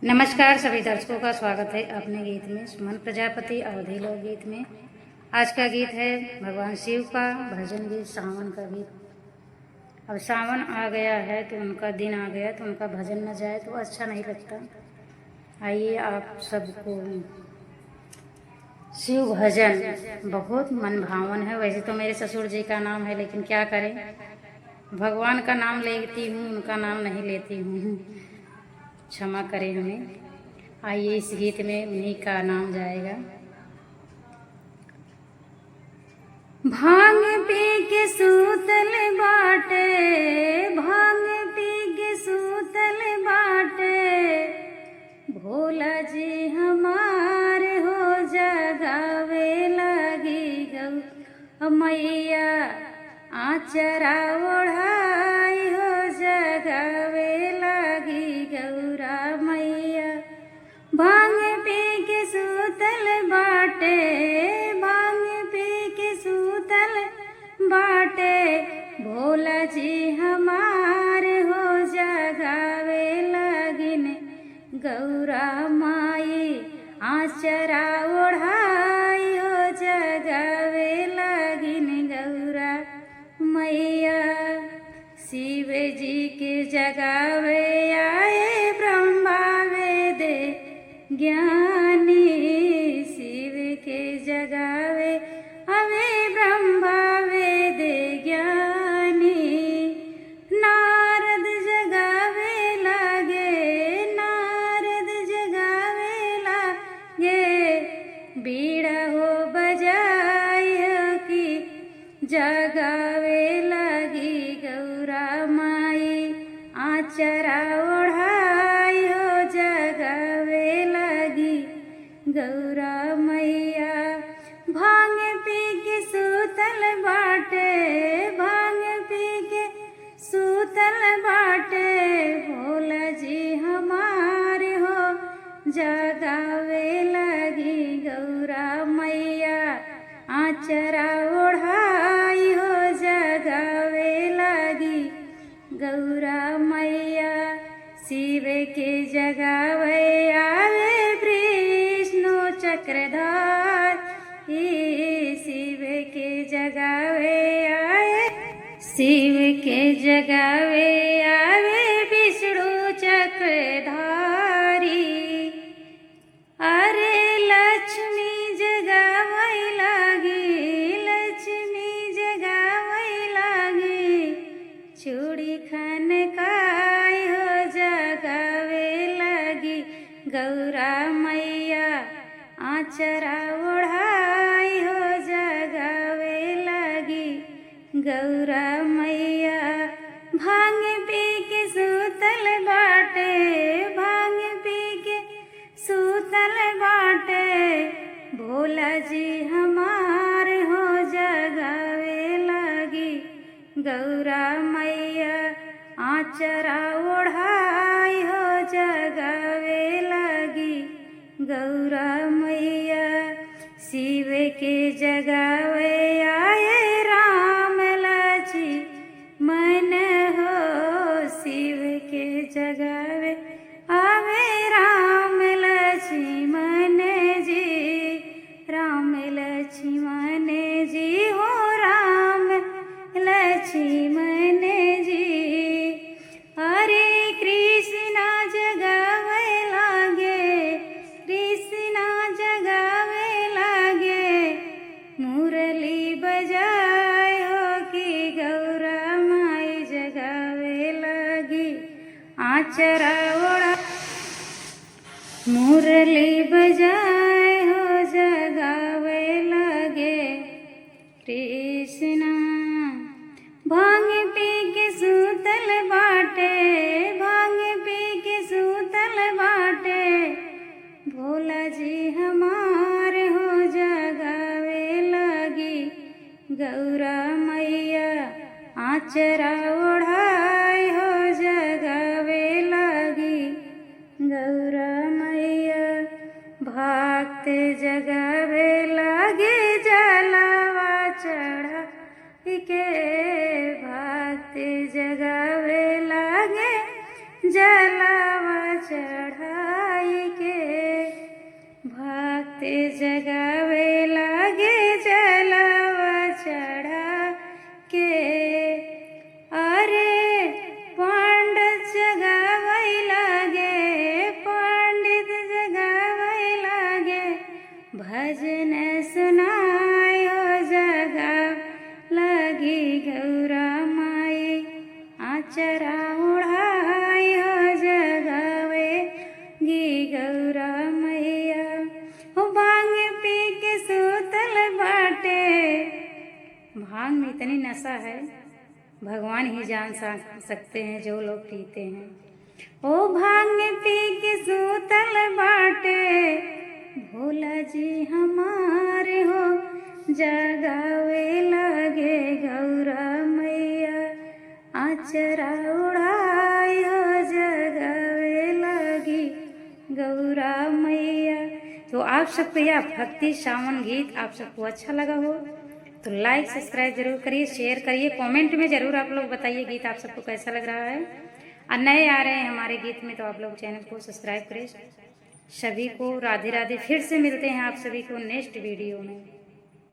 नमस्कार सभी दर्शकों का स्वागत है अपने गीत में सुमन प्रजापति अवधी लोक गीत में। आज का गीत है भगवान शिव का भजन गीत, सावन का गीत। अब सावन आ गया है तो उनका दिन आ गया तो उनका भजन न जाए तो अच्छा नहीं लगता। आइए आप सबको शिव भजन बहुत मन भावन है। वैसे तो मेरे ससुर जी का नाम है, लेकिन क्या करें, भगवान का नाम लेती हूँ, उनका नाम नहीं लेती हूँ, क्षमा करें हमें। आइए इस गीत में उन्हीं का नाम जाएगा। भांग पी के सूतल बाटे, भांग पी के सूतल बाटे, भोला जी हमार हो जगावे लगी गौ मैया, आचरा ओढ़ाई हो जगावे लगी गौरा मैया। भांग पी के सूतल बाटे, भांग पी के सूतल बाटे, भोला जी हमार हो जगावे लगिन गौरा माई, आचरा ओढ़ाई हो जगावे लगिन गौरा मैया। शिव जी के जगावे आए ब्रह्मा वेद ज्ञानी, शिव के जगावे हमें ब्रह्मा वेद ज्ञानी। नारद जगावे लागे, नारद जगावे लागे, बीड़ा हो बजाय की जगावे लगी गौरा माई, आचरा ओढ़ाई हो जगावे लगी गौरा मैया। भांग पी के सूतल बाटे, भांग पी के सूतल बाटे, भोला जी हमार हो जगावे लगी गौरा मैया, आचरा ओढ़ाई हो जगावे लगी गौरा मैया। शिव के जगावे आवे विष्णु चक्रधार, शिव के जगावे आए, शिव के जगावे आवे विष्णु चक्रधारी। अरे लक्ष्मी जगावै लागी, लक्ष्मी जगावै लागी, चूड़ी खनकाई हो जगावे लगी गौरा मैया, आचरा ओढ़ाई हो जगावे लगी गौरा मैया। भांग पी के सूतल बाटे, भांग पी के सूतल बाटे, भोला जी हमार हो जगावे लगी गौरा मैया, आचरा ओढ़ाई हो जगावे लगी गौरा मैया। शिव के जगावे आए राम लक्ष्मण हो, शिव के जगावे आवे राम लक्ष्मण जी, राम लक्ष्मण जी हो, राम लक्ष्मण जी। हरे कृष्णा जगावे लागे, कृष्णा जगावे लागे, मुरली बजाए हो कि गौरा माई जगावे लगी, आचरा ओढ़ा मुरली बजाए हो जगावे लगे कृष्णा। भांग पी के सूतल बाटे, भांग पी के सूतल बाटे, भोला जी हमार हो जगावे लगी गौरा मैया, आचरा ओढ़ाई हो जगावे लगी गौरा मैया। भक्त जगावे लागे जलावा चढ़ा के, भक्त जगावे लागे जलावा चढ़ा उड़ाई के, भक्त जगावे लागे जलवा चढ़ा के। अरे पंडित जगावे लागे, पंडित जगावे लागे, भजन सुनायो जगा लगी गौरा माई, आचरा उड़ायो जगावे गी गौरा मैया। हो भांग पी के सूतल बाटे, भांग में इतनी नशा है भगवान ही जान सकते हैं जो लोग पीते हैं। ओ भांग पी के सूतल बाटे, भोला जी हमारे हो जगावे लगे गौरा मैया, आचरा उड़ायो जगावे लगी गौरा मैया। तो आप सबको यह भक्ति सावन गीत आप सबको अच्छा लगा हो तो लाइक सब्सक्राइब जरूर करिए, शेयर करिए, कमेंट में ज़रूर आप लोग बताइए गीत आप सबको कैसा लग रहा है। और नए आ रहे हैं हमारे गीत में तो आप लोग चैनल को सब्सक्राइब करें। सभी को राधे राधे। फिर से मिलते हैं आप सभी को नेक्स्ट वीडियो में।